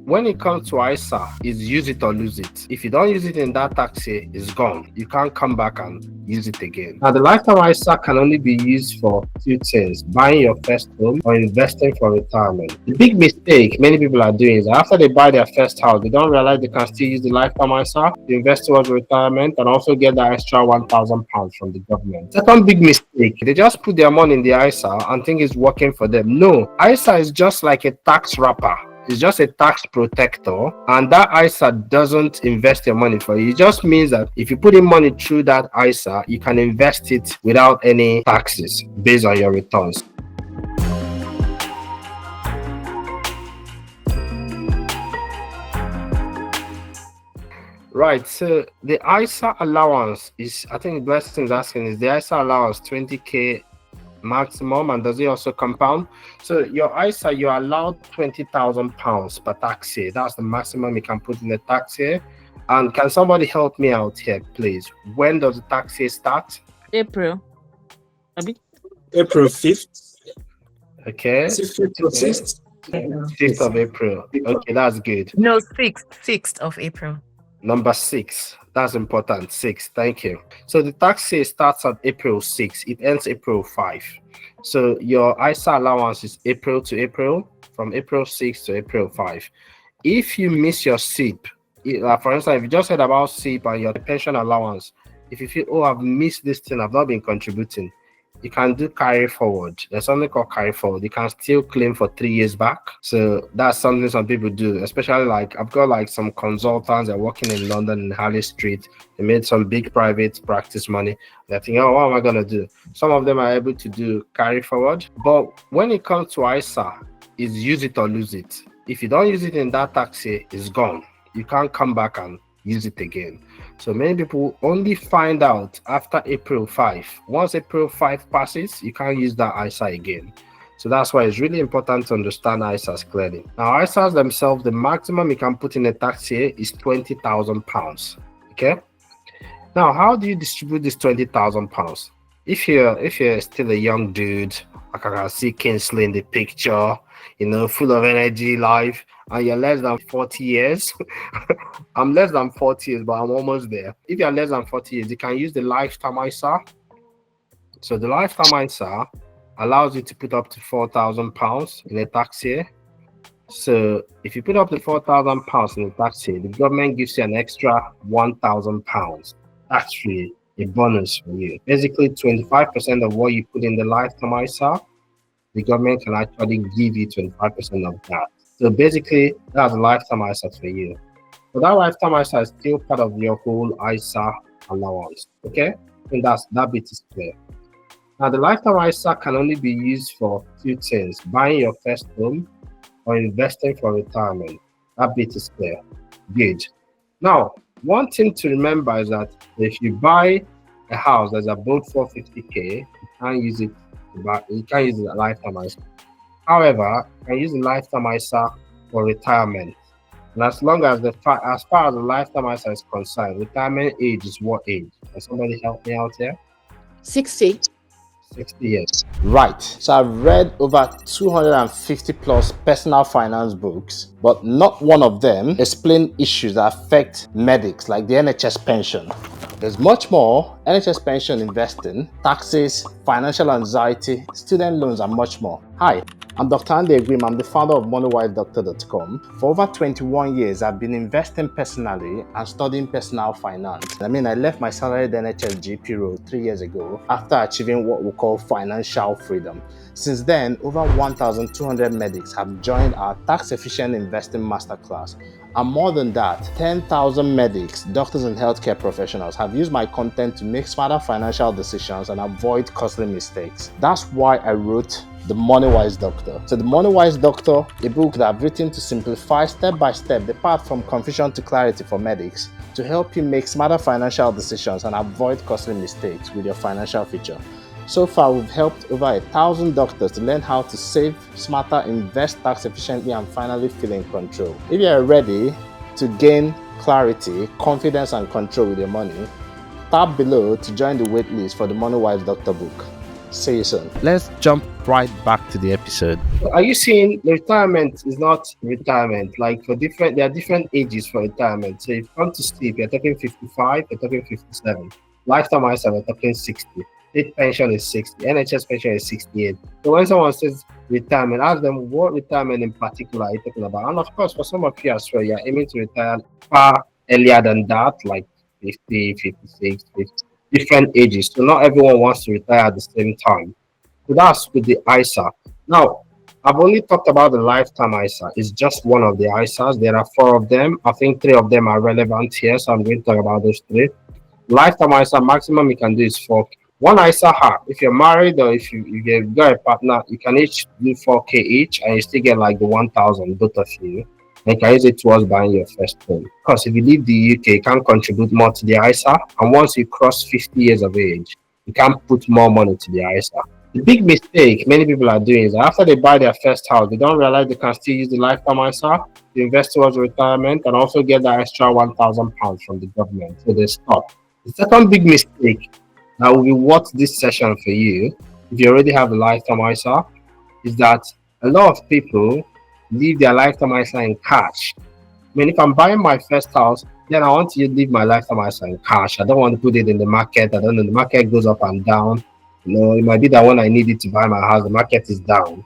when it comes to ISA, it's use it or lose it. If you don't use it in that tax year, it's gone. You can't come back and use it again. Now, the lifetime ISA can only be used for two things: buying your first home or investing for retirement. The big mistake many people are doing is that after they buy their first house, they don't realize they can still use the lifetime ISA to invest towards retirement and also get that extra £1,000 from the government. Second big mistake, they just put their money in the ISA and think it's working for them. No, ISA is just like a tax wrapper. It's just a tax protector, and that ISA doesn't invest your money for you. It just means that if you put in money through that ISA, you can invest it without any taxes based on your returns. Right, so the ISA allowance is, I think the blessing is asking, is the ISA allowance 20K maximum, and does it also compound? So your ISA, you're allowed £20,000 per tax year. That's the maximum you can put in the tax year. And can somebody help me out here, please? When does the tax year start? April. April 5th. Okay. 6th. 6th of April. Okay, that's good. No, 6th of April. Number 6. That's important. 6. Thank you. So the tax year starts at April 6. It ends April 5. So your ISA allowance is April to April, from April 6 to April 5. If you miss your SIPP, for instance, if you just heard about SIPP and your pension allowance, if you feel, oh, I've missed this thing, I've not been contributing, you can do carry forward. There's something called carry forward. You can still claim for 3 years back. So that's something some people do, especially like I've got like some consultants that are working in London in Harley Street. They made some big private practice money. They're thinking, oh, what am I going to do? Some of them are able to do carry forward. But when it comes to ISA, it's use it or lose it. If you don't use it in that tax year, it's gone. You can't come back and use it again. So many people only find out after April 5. Once April 5 passes, you can't use that ISA again. So that's why it's really important to understand ISAs clearly. Now, ISAs themselves, the maximum you can put in a tax year is £20,000. Okay. Now, how do you distribute this £20,000? If you're still a young dude, like I can see Kingsley in the picture, full of energy, life, and you're less than 40 years, I'm less than 40 years, but I'm almost there. If you're less than 40 years, you can use the lifetime ISA. So the lifetime ISA allows you to put up to £4,000 in a tax year. So if you put up to £4,000 in a tax year, the government gives you an extra £1,000 tax-free, a bonus for you. Basically, 25% of what you put in the lifetime ISA, the government can actually give you 25% of that. So basically, that's a lifetime ISA for you. But that lifetime ISA is still part of your whole ISA allowance. Okay? And that bit is clear. Now, the lifetime ISA can only be used for two things: buying your first home or investing for retirement. That bit is clear. Good. Now, one thing to remember is that if you buy a house that's above 450K, you can't use it as a lifetime ISA. However, you can use the lifetime ISA for retirement. And as far as the lifetime ISA is concerned, retirement age is what age? Can somebody help me out here? 60. 60 years. Right. So I've read over 250 plus personal finance books, but not one of them explain issues that affect medics like the NHS pension. There's much more: NHS pension, investing, taxes, financial anxiety, student loans, and much more. Hi, I'm Dr. Andy Egrim. I'm the founder of MoneyWiseDoctor.com. For over 21 years, I've been investing personally and studying personal finance. I left my salaried NHS GP role 3 years ago after achieving what we call financial freedom. Since then, over 1,200 medics have joined our tax-efficient investing masterclass. And more than that, 10,000 medics, doctors and healthcare professionals have used my content to make smarter financial decisions and avoid costly mistakes. That's why I wrote The MoneyWise Doctor. So The MoneyWise Doctor, a book that I've written to simplify step by step the path from confusion to clarity for medics to help you make smarter financial decisions and avoid costly mistakes with your financial future. So far, we've helped over 1,000 doctors to learn how to save smarter, invest tax efficiently, and finally feel in control. If you're ready to gain clarity, confidence, and control with your money, tap below to join the waitlist for the MoneyWise Doctor book. See you soon. Let's jump right back to the episode. Are you seeing retirement is not retirement? Like there are different ages for retirement. So if you come to sleep, you're talking 55, you're talking 57. Lifetime ISA, we're talking 60. State pension is 60. NHS pension is 68. So when someone says retirement, ask them what retirement in particular are you talking about? And of course, for some of you as well, you're aiming to retire far earlier than that, like 50, 56, 50, different ages. So not everyone wants to retire at the same time. So that's with the ISA. Now, I've only talked about the lifetime ISA. It's just one of the ISAs. There are 4 of them. I think 3 of them are relevant here, so I'm going to talk about those 3. Lifetime ISA, maximum you can do is 4K. One ISA hack, if you're married or if you've got a partner, you can each do 4K each and you still get like the 1,000, both of you. And you can use it towards buying your first home. Because if you leave the UK, you can't contribute more to the ISA. And once you cross 50 years of age, you can't put more money to the ISA. The big mistake many people are doing is after they buy their first house, they don't realize they can still use the lifetime ISA to invest towards retirement and also get that extra £1,000 from the government. So they stop. The second big mistake that will be worth this session for you, if you already have a lifetime ISA, is that a lot of people leave their lifetime ISA in cash. I mean, if I'm buying my first house, then I want to leave my lifetime ISA in cash. I don't want to put it in the market. I don't know, the market goes up and down. You know, it might be that when I need it to buy my house, the market is down.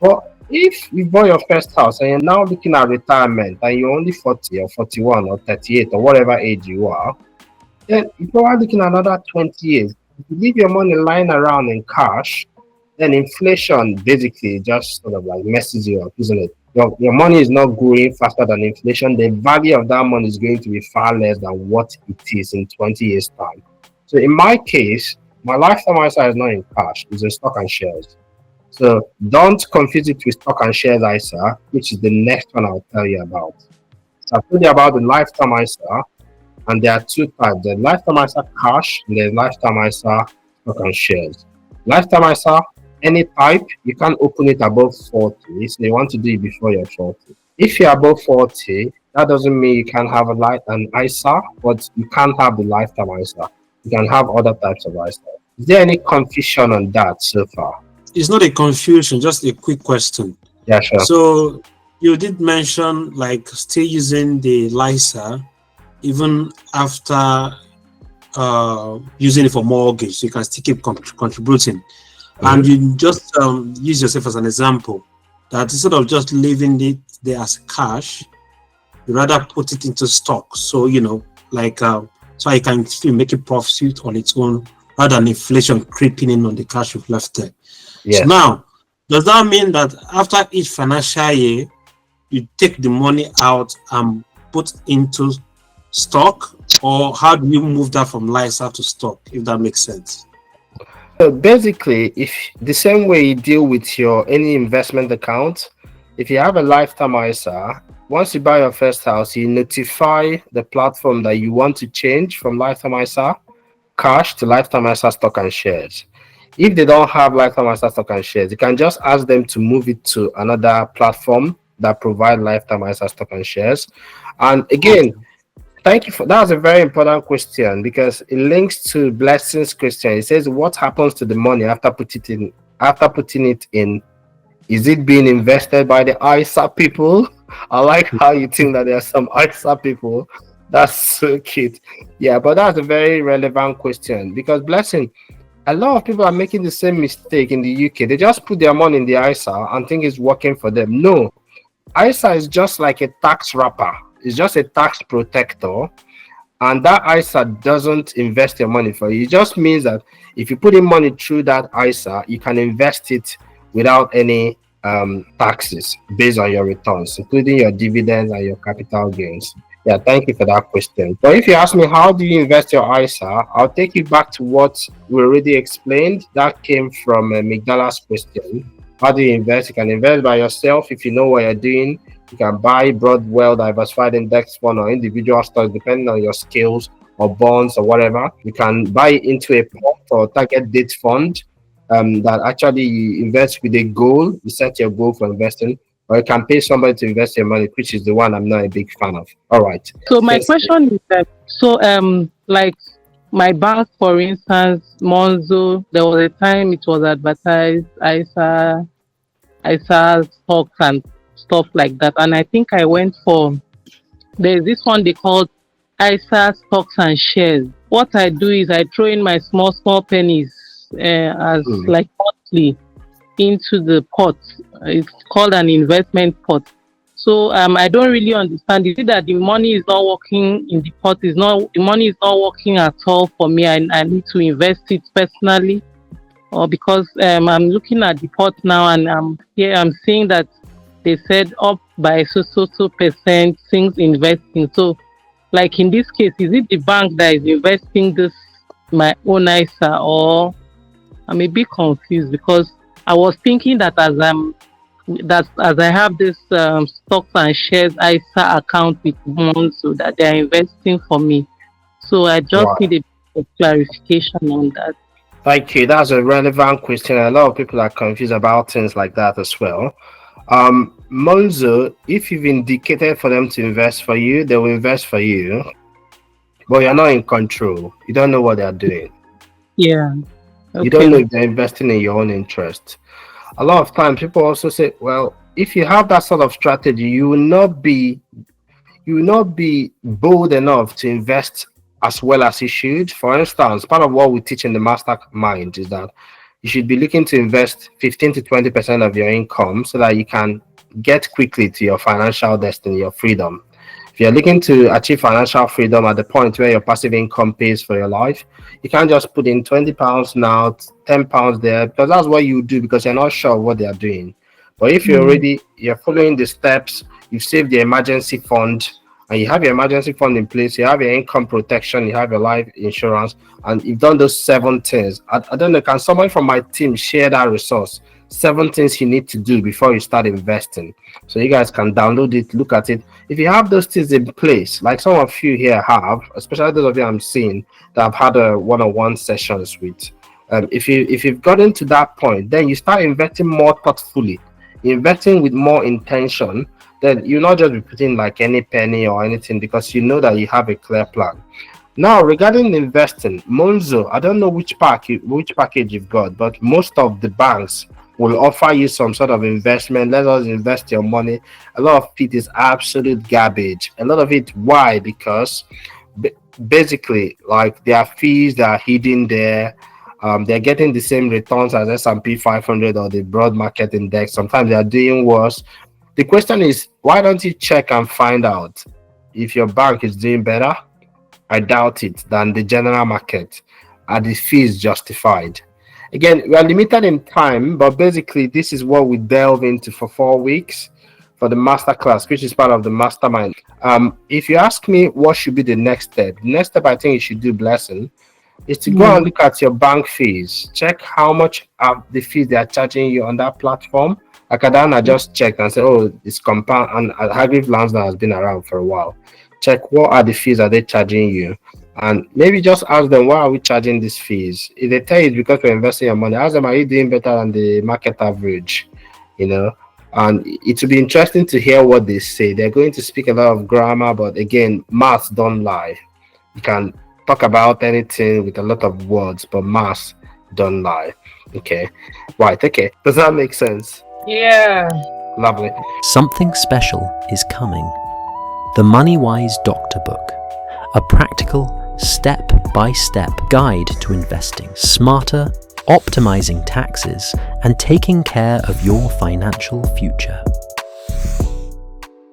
But if you bought your first house and you're now looking at retirement and you're only 40 or 41 or 38 or whatever age you are, then you're probably looking at another 20 years. If you leave your money lying around in cash, then inflation basically just sort of like messes you up, isn't it? Your money is not growing faster than inflation. The value of that money is going to be far less than what it is in 20 years' time. So in my case, my lifetime ISA is not in cash, it's in stock and shares. So don't confuse it with stock and shares ISA, which is the next one I'll tell you about. So I've told you about the lifetime ISA, and there are 2 types. There's lifetime ISA cash, and there's lifetime ISA stock and shares. Lifetime ISA, any type, you can't open it above 40, so you want to do it before you're 40. If you're above 40, that doesn't mean you can have an ISA, but you can't have the lifetime ISA. You can have other types of ISA. Is there any confusion on that so far? It's not a confusion, just a quick question. Yeah, sure. So you did mention like still using the LISA even after using it for mortgage, so you can still keep contributing. And you just use yourself as an example that instead of just leaving it there as cash, you rather put it into stock. So, you know, like, so I can still make a profit on its own rather than inflation creeping in on the cash you've left there. Yes. So now, does that mean that after each financial year, you take the money out and put into stock? Or how do you move that from LISA to stock, if that makes sense? So basically, if the same way you deal with your any investment account, if you have a lifetime ISA, once you buy your first house, you notify the platform that you want to change from lifetime ISA cash to lifetime ISA stock and shares. If they don't have lifetime ISA stock and shares, you can just ask them to move it to another platform that provide lifetime ISA stock and shares. And again, thank you for that. Was a very important question because it links to Blessing's question. It says, "What happens to the money after putting it in? Is it being invested by the ISA people?" I like how you think that there are some ISA people. That's so cute. Yeah, but that's a very relevant question because Blessing, a lot of people are making the same mistake in the UK. They just put their money in the ISA and think it's working for them. No, ISA is just like a tax wrapper. It's just a tax protector, and that ISA doesn't invest your money for you. It just means that if you put in money through that ISA, you can invest it without any taxes based on your returns, including your dividends and your capital gains. Yeah, thank you for that question. But if you ask me how do you invest your ISA, I'll take you back to what we already explained. That came from Migdala's question. How do you invest? You can invest by yourself if you know what you're doing. You can buy broad, well-diversified index fund or individual stocks depending on your skills, or bonds or whatever. You can buy into a pot or target date fund that actually you invest with a goal. You set your goal for investing, or you can pay somebody to invest your money, which is the one I'm not a big fan of. All right. So my question is that, like my bank, for instance, Monzo, there was a time it was advertised, ISA stocks and stuff like that. And I think I went for, there's this one they called ISA stocks and shares. What I do is I throw in my small pennies as like monthly into the pot. It's called an investment pot. So I don't really understand. Is it that the money is not working in the pot? The money is not working at all for me. I need to invest it personally, or because I'm looking at the pot now and I'm seeing that they said up by so percent things investing. So, like in this case, is it the bank that is investing this my own ISA, or I'm a bit confused because I was thinking that as I have this stocks and shares ISA account with Monzo, that they are investing for me. So I just need a bit of clarification on that. Thank you. That's a relevant question. A lot of people are confused about things like that as well. Monzo, if you've indicated for them to invest for you, they will invest for you, but you're not in control. You don't know what they're doing. Yeah. Okay. You don't know if they're investing in your own interest. A lot of times people also say, well, if you have that sort of strategy, you will not be bold enough to invest as well as you should. For instance, part of what we teach in the mastermind is that you should be looking to invest 15 to 20% of your income so that you can get quickly to your financial destiny, your freedom. If you're looking to achieve financial freedom at the point where your passive income pays for your life, you can't just put in £20 now, £10 there, because that's what you do because you're not sure what they are doing. But if you're following the steps, you've saved your emergency fund, and you have your emergency fund in place, you have your income protection, you have your life insurance, and you've done those 7 things. I don't know, can someone from my team share that resource? 7 things you need to do before you start investing. So you guys can download it, look at it. If you have those things in place, like some of you here have, especially those of you I'm seeing that I've had a one-on-one sessions with, if you've gotten to that point, then you start investing more thoughtfully, investing with more intention. Then you'll not just be putting like any penny or anything because you know that you have a clear plan. Now, regarding investing, Monzo, I don't know which package you've got, but most of the banks will offer you some sort of investment. Let us invest your money. A lot of it is absolute garbage. A lot of it, why? Because basically, like their fees that are hidden there, they're getting the same returns as S&P 500 or the broad market index. Sometimes they are doing worse. The question is, why don't you check and find out if your bank is doing better? I doubt it, than the general market. Are the fees justified? Again, we are limited in time, but basically this is what we delve into for 4 weeks for the masterclass, which is part of the mastermind. If you ask me what should be the next step I think you should do, Blessing, is to go and look at your bank fees. Check how much of the fees they are charging you on that platform. Akadana just checked and said, oh, it's compound, and Hargreaves Lansdowne has been around for a while. Check what are the fees are they charging you, and maybe just ask them, why are we charging these fees? If they tell you it's because we're investing your money, ask them, are you doing better than the market average? And it will be interesting to hear what they say. They're going to speak a lot of grammar, but again, maths don't lie. You can talk about anything with a lot of words, but maths don't lie. Okay, right, okay, does that make sense? Yeah. Lovely. Something special is coming. The MoneyWise Doctor book, a practical, step-by-step guide to investing smarter, optimizing taxes, and taking care of your financial future.